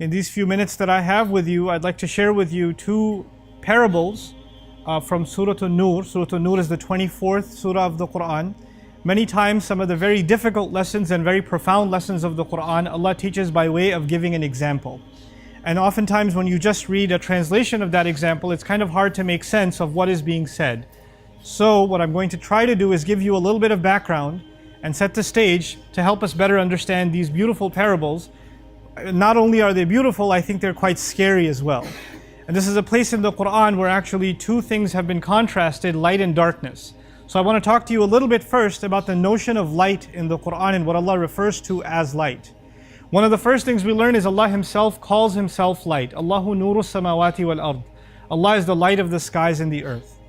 In these few minutes that I have with you, I'd like to share with you two parables from Surah Noor. Surah Noor is the 24th surah of the Quran. Many times some of the very difficult lessons and very profound lessons of the Quran, Allah teaches by way of giving an example. And oftentimes when you just read a translation of that example, it's kind of hard to make sense of what is being said. So what I'm going to try to do is give you a little bit of background and set the stage to help us better understand these beautiful parables. Not only are they beautiful, I think they're quite scary as well. And this is a place in the Quran where actually two things have been contrasted, light and darkness. So I want to talk to you a little bit first about the notion of light in the Quran and what Allah refers to as light. One of the first things we learn is Allah Himself calls Himself light. Allahu nuru samawati wal ard. Allah is the light of the skies and the earth.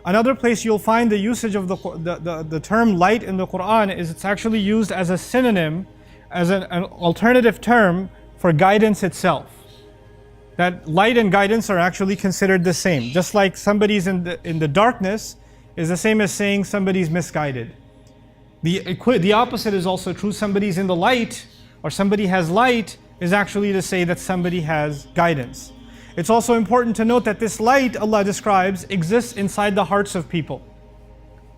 Another place you'll find the usage of the term light in the Quran is it's actually used as a synonym, as an alternative term for guidance itself. That light and guidance are actually considered the same. Just like somebody's in the darkness is the same as saying somebody's misguided. The opposite is also true. Somebody's in the light or somebody has light is actually to say that somebody has guidance. It's also important to note that this light Allah describes exists inside the hearts of people.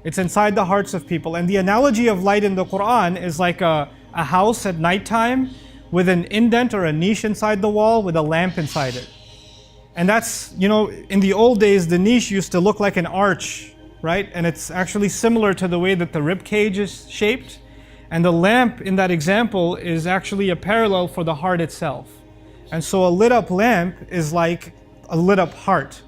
It's inside the hearts of people. And the analogy of light in the Quran is like a house at nighttime with an indent or a niche inside the wall with a lamp inside it. And that's, in the old days, the niche used to look like an arch, right? And it's actually similar to the way that the rib cage is shaped. And the lamp in that example is actually a parallel for the heart itself. And so a lit up lamp is like a lit up heart,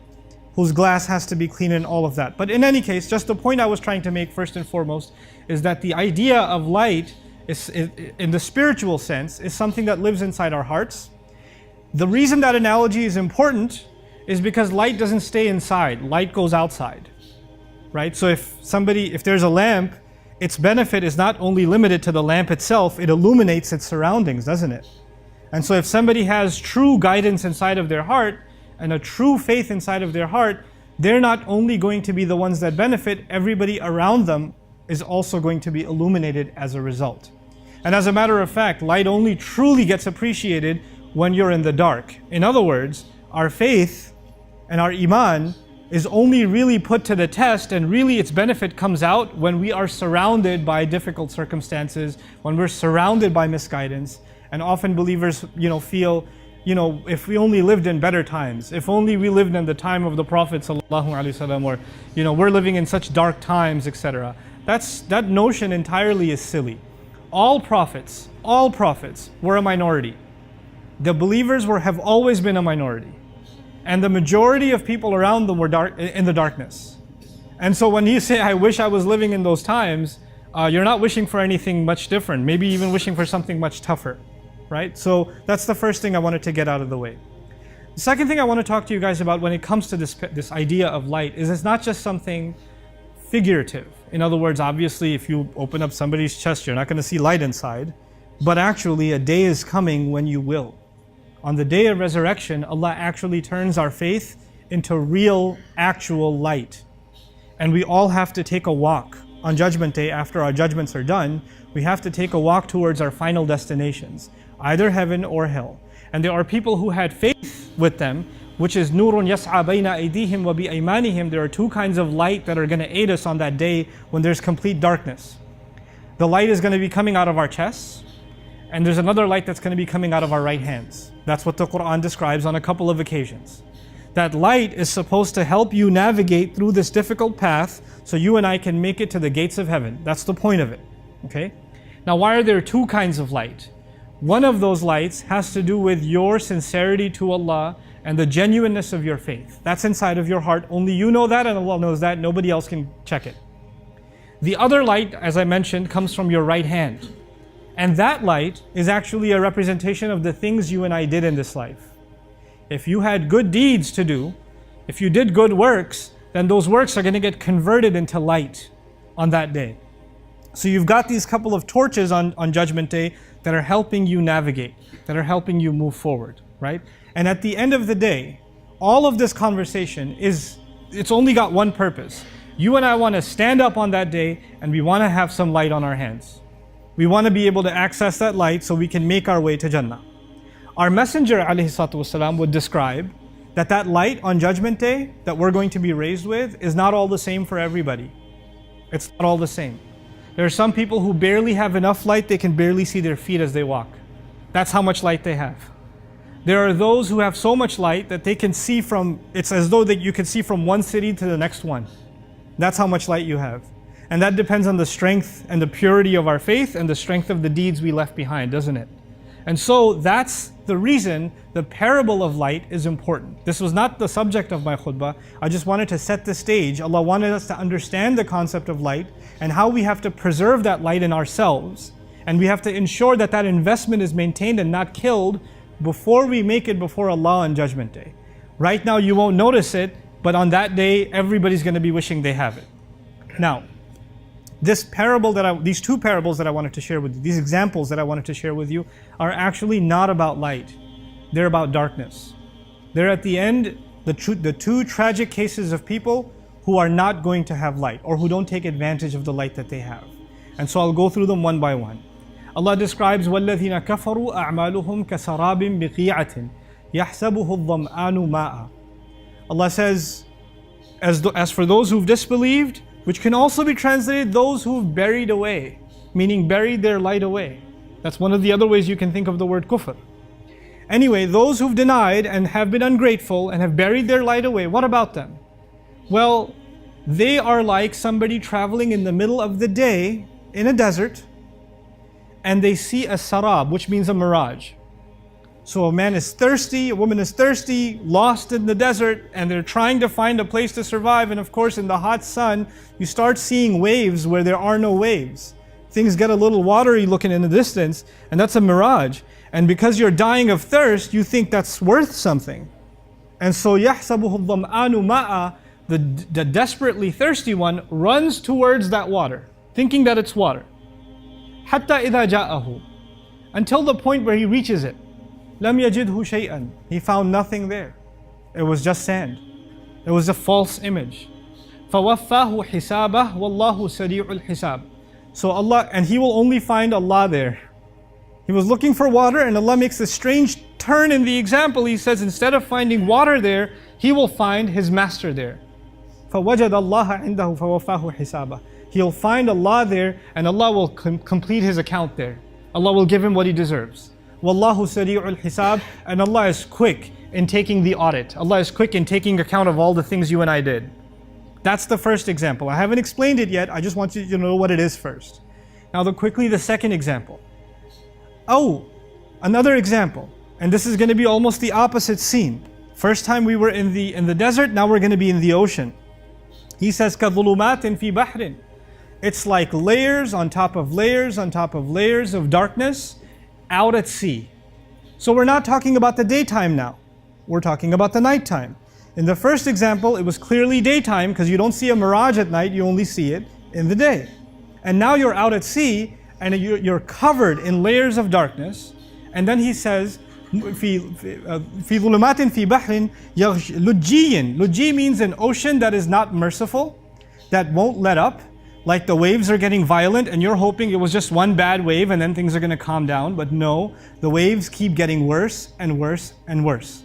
whose glass has to be clean and all of that. But in any case, just the point I was trying to make first and foremost is that the idea of light is, in the spiritual sense, is something that lives inside our hearts. The reason that analogy is important is because light doesn't stay inside, light goes outside, right? So if there's a lamp, its benefit is not only limited to the lamp itself, it illuminates its surroundings, doesn't it? And so if somebody has true guidance inside of their heart and a true faith inside of their heart, they're not only going to be the ones that benefit, everybody around them is also going to be illuminated as a result. And as a matter of fact, light only truly gets appreciated when you're in the dark. In other words, our faith and our iman is only really put to the test, and really its benefit comes out when we are surrounded by difficult circumstances, when we're surrounded by misguidance. And often believers, feel, if we only lived in better times, if only we lived in the time of the Prophet ﷺ, or we're living in such dark times, etc. That notion entirely is silly. All prophets were a minority. The believers have always been a minority. And the majority of people around them were in the darkness. And so when you say, I wish I was living in those times, you're not wishing for anything much different, maybe even wishing for something much tougher, right? So that's the first thing I wanted to get out of the way. The second thing I want to talk to you guys about when it comes to this idea of light is it's not just something figurative. In other words, obviously, if you open up somebody's chest, you're not going to see light inside. But actually, a day is coming when you will. On the day of resurrection, Allah actually turns our faith into real, actual light. And we all have to take a walk on Judgment Day after our judgments are done. We have to take a walk towards our final destinations, either heaven or hell. And there are people who had faith with them, which is Noorun yas'a bayna aydihim wa bi aymanihim. There are two kinds of light that are going to aid us on that day when there's complete darkness. The light is going to be coming out of our chests, and there's another light that's going to be coming out of our right hands. That's what the Quran describes on a couple of occasions. That light is supposed to help you navigate through this difficult path so you and I can make it to the gates of heaven. That's the point of it. Okay? Now, why are there two kinds of light? One of those lights has to do with your sincerity to Allah and the genuineness of your faith. That's inside of your heart. Only you know that and Allah knows that. Nobody else can check it. The other light, as I mentioned, comes from your right hand. And that light is actually a representation of the things you and I did in this life. If you had good deeds to do, if you did good works, then those works are going to get converted into light on that day. So you've got these couple of torches on Judgment Day that are helping you navigate, that are helping you move forward, right? And at the end of the day, all of this conversation it's only got one purpose. You and I want to stand up on that day and we want to have some light on our hands. We want to be able to access that light so we can make our way to Jannah. Our Messenger ﷺ would describe that that light on Judgment Day that we're going to be raised with is not all the same for everybody. It's not all the same. There are some people who barely have enough light, they can barely see their feet as they walk. That's how much light they have. There are those who have so much light that they can see from, it's as though that you can see from one city to the next one. That's how much light you have. And that depends on the strength and the purity of our faith and the strength of the deeds we left behind, doesn't it? And so that's the reason the parable of light is important. This was not the subject of my khutbah. I just wanted to set the stage. Allah wanted us to understand the concept of light and how we have to preserve that light in ourselves. And we have to ensure that that investment is maintained and not killed before we make it before Allah on Judgment Day. Right now you won't notice it, but on that day everybody's going to be wishing they have it. Now, these two parables that I wanted to share with you, these examples that I wanted to share with you, are actually not about light. They're about darkness. They're at the end, the two tragic cases of people who are not going to have light or who don't take advantage of the light that they have. And so I'll go through them one by one. Allah describes وَالَّذِينَ كَفَرُوا أَعْمَالُهُمْ كَسَرَابٍ بِقِيعَةٍ يَحْسَبُهُ الظَّمْآنُ مَاءً. Allah says, as for those who've disbelieved, which can also be translated those who've buried away, meaning buried their light away. That's one of the other ways you can think of the word kufr. Anyway, those who've denied and have been ungrateful and have buried their light away, what about them? Well, they are like somebody traveling in the middle of the day in a desert and they see a sarab, which means a mirage. So a man is thirsty, a woman is thirsty, lost in the desert, and they're trying to find a place to survive. And of course, in the hot sun, you start seeing waves where there are no waves. Things get a little watery looking in the distance, and that's a mirage. And because you're dying of thirst, you think that's worth something. And so, يَحْسَبُهُ الظَّمْآنُ مَاءً, the desperately thirsty one runs towards that water, thinking that it's water. حَتَّى إِذَا جَاءَهُ, until the point where he reaches it. لَمْ يَجِدْهُ شَيْئًا, he found nothing there. It was just sand. It was a false image. فَوَفَّاهُ حِسَابَهُ وَاللَّهُ سَرِيعُ الْحِسَابِ. So Allah, and he will only find Allah there. He was looking for water and Allah makes a strange turn in the example. He says instead of finding water there, he will find his master there. فَوَجَدَ اللَّهَ عِنْدَهُ فَوَفَّاهُ حِسَابَهُ. He'll find Allah there and Allah will complete his account there. Allah will give him what he deserves. Wallahu sari'ul hisab, and Allah is quick in taking the audit. Allah is quick in taking account of all the things you and I did. That's the first example. I haven't explained it yet. I just want you to know what it is first. Now quickly the second example. Oh, another example. And this is going to be almost the opposite scene. First time we were in the desert, now we're going to be in the ocean. He says, كَظُلُمَاتٍ فِي بَحْرٍ. It's like layers on top of layers on top of layers of darkness out at sea. So we're not talking about the daytime now. We're talking about the nighttime. In the first example, it was clearly daytime because you don't see a mirage at night, you only see it in the day. And now you're out at sea and you're covered in layers of darkness. And then he says, في ظلمات في بحر لجي. Lujji means an ocean that is not merciful, that won't let up. Like the waves are getting violent and you're hoping it was just one bad wave and then things are going to calm down. But no, the waves keep getting worse and worse and worse.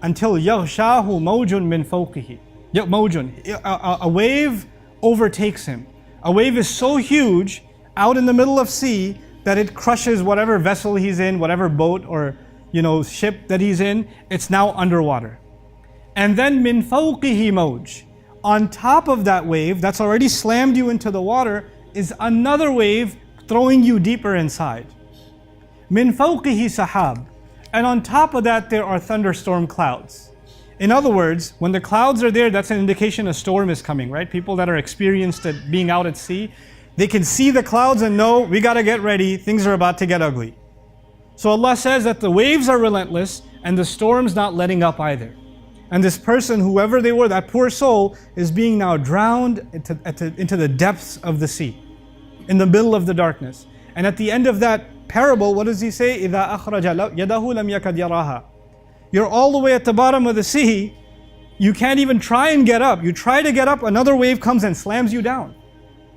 Until يَغْشَاهُ مَوْجٌ مِّن فَوْقِهِ. A wave overtakes him. A wave is so huge out in the middle of sea that it crushes whatever vessel he's in, whatever boat or ship that he's in. It's now underwater. And then مِّن فَوْقِهِ مَوْجٌ. On top of that wave that's already slammed you into the water is another wave throwing you deeper inside. Min fawqihi sahab. And on top of that there are thunderstorm clouds. In other words, when the clouds are there, that's an indication a storm is coming, right? People that are experienced at being out at sea, they can see the clouds and know we got to get ready, things are about to get ugly. So Allah says that the waves are relentless and the storm's not letting up either. And this person, whoever they were, that poor soul, is being now drowned into the depths of the sea, in the middle of the darkness. And at the end of that parable, what does he say? إِذَا أَخْرَجَ يَدَهُ لَمْ يَكَدْ يَرَاهَا. You're all the way at the bottom of the sea, you can't even try and get up. You try to get up, another wave comes and slams you down.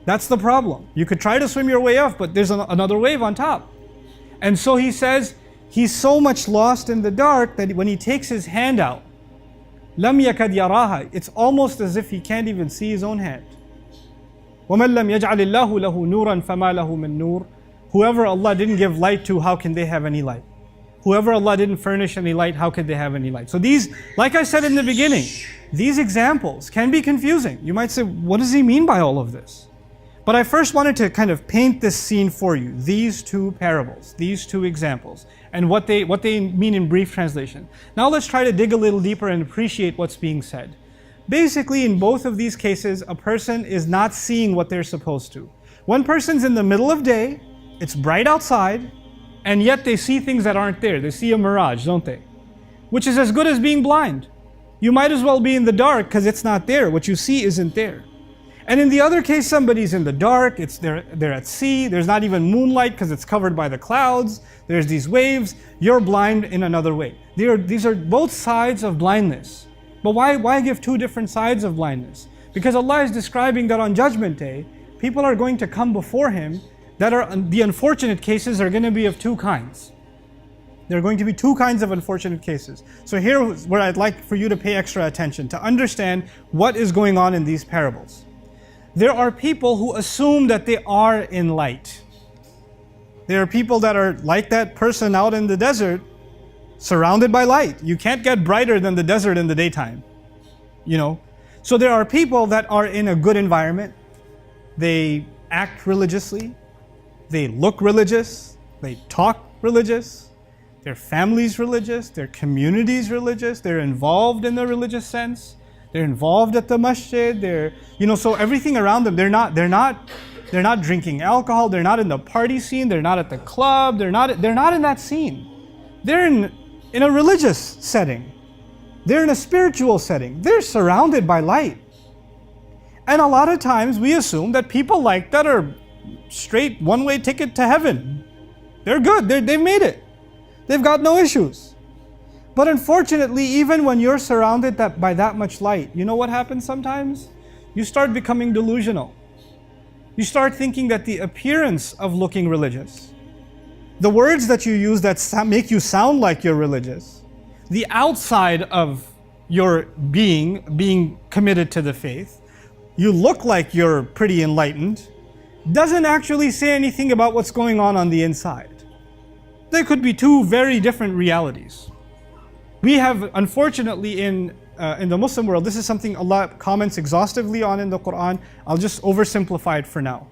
That's the problem. You could try to swim your way up, but there's another wave on top. And so he says, He's so much lost in the dark that when he takes his hand out, لَمْ يَكَدْ يَرَاهَا, it's almost as if he can't even see his own hand. وَمَنْ لَمْ يَجْعَلِ اللَّهُ لَهُ نُورًا فَمَا لَهُ مِن نُور. Whoever Allah didn't give light to, how can they have any light? Whoever Allah didn't furnish any light, how could they have any light? So these, like I said in the beginning, these examples can be confusing. You might say, what does he mean by all of this? But I first wanted to kind of paint this scene for you, these two parables, these two examples, and what they mean in brief translation. Now let's try to dig a little deeper and appreciate what's being said. Basically, in both of these cases, a person is not seeing what they're supposed to. One person's in the middle of day, it's bright outside, and yet they see things that aren't there. They see a mirage, don't they? Which is as good as being blind. You might as well be in the dark because it's not there. What you see isn't there. And in the other case, somebody's in the dark, they're at sea, there's not even moonlight because it's covered by the clouds, there's these waves, you're blind in another way. These are both sides of blindness. But why give two different sides of blindness? Because Allah is describing that on Judgment Day, people are going to come before Him that are, the unfortunate cases are going to be of two kinds. There are going to be two kinds of unfortunate cases. So here's where I'd like for you to pay extra attention, to understand what is going on in these parables. There are people who assume that they are in light. There are people that are like that person out in the desert, surrounded by light. You can't get brighter than the desert in the daytime. You know? So there are people that are in a good environment. They act religiously. They look religious. They talk religious. Their family's religious. Their community's religious. They're involved in the religious sense. They're involved at the masjid. So everything around them, they're not drinking alcohol. They're not in the party scene. They're not at the club. They're not in that scene. They're in a religious setting. They're in a spiritual setting. They're surrounded by light. And a lot of times we assume that people like that are straight one-way ticket to heaven. They're good. They've made it. They've got no issues. But unfortunately, even when you're surrounded by that much light, you know what happens sometimes? You start becoming delusional. You start thinking that the appearance of looking religious, the words that you use that make you sound like you're religious, the outside of your being committed to the faith, you look like you're pretty enlightened, doesn't actually say anything about what's going on the inside. There could be two very different realities. We have, unfortunately, in the Muslim world, this is something Allah comments exhaustively on in the Quran. I'll just oversimplify it for now.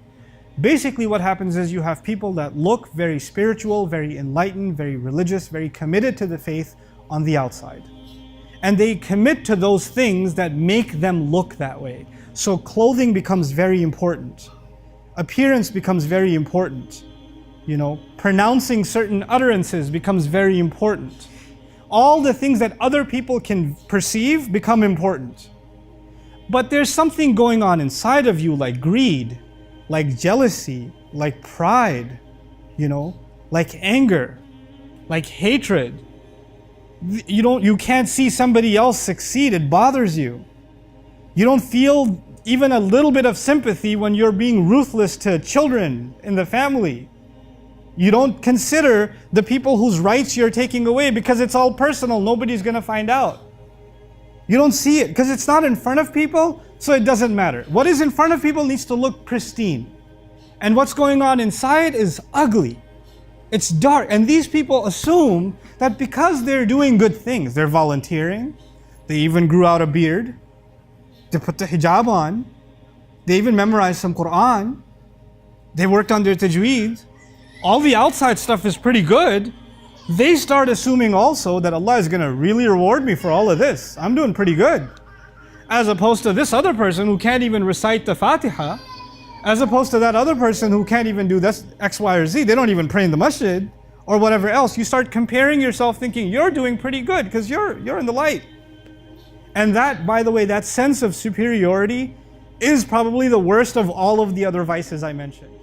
Basically what happens is you have people that look very spiritual, very enlightened, very religious, very committed to the faith on the outside. And they commit to those things that make them look that way. So clothing becomes very important. Appearance becomes very important. Pronouncing certain utterances becomes very important. All the things that other people can perceive become important. But there's something going on inside of you like greed, like jealousy, like pride, like anger, like hatred. You can't see somebody else succeed, it bothers you. You don't feel even a little bit of sympathy when you're being ruthless to children in the family. You don't consider the people whose rights you're taking away because it's all personal, nobody's going to find out. You don't see it because it's not in front of people, so it doesn't matter. What is in front of people needs to look pristine. And what's going on inside is ugly. It's dark. And these people assume that because they're doing good things, they're volunteering, they even grew out a beard, they put the hijab on, they even memorized some Quran, they worked on their tajweed, all the outside stuff is pretty good. They start assuming also that Allah is going to really reward me for all of this. I'm doing pretty good. As opposed to this other person who can't even recite the Fatiha, as opposed to that other person who can't even do this X, Y, or Z. They don't even pray in the masjid or whatever else. You start comparing yourself thinking you're doing pretty good because you're in the light. And that, by the way, that sense of superiority is probably the worst of all of the other vices I mentioned.